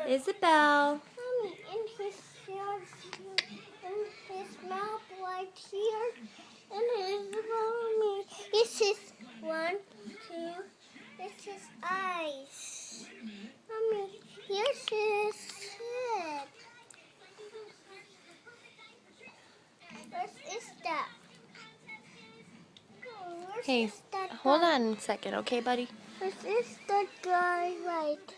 Isabel. Mommy, and his mouth right here, and his mommy. This is 1, 2. This is eyes. Mommy, here's his head. What is that? Hey, hold on a second, okay, buddy? This is the guy, right?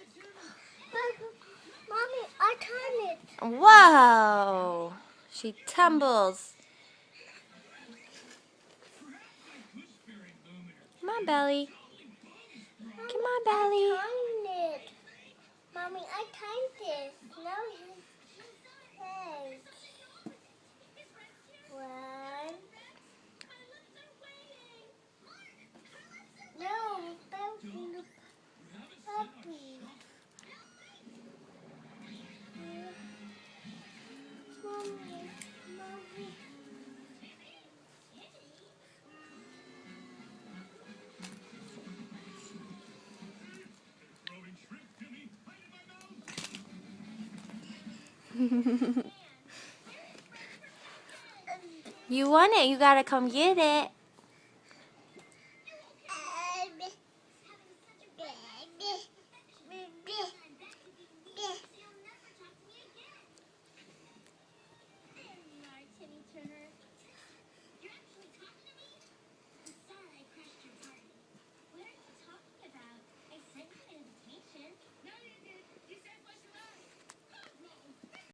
Mommy, I turn it. Whoa! She tumbles. Come on, Belly. Come on, Belly. I turned it. Mommy, I turned this. Now his head. 1. No, puppy. Mommy, mommy. You want it, you gotta come get it.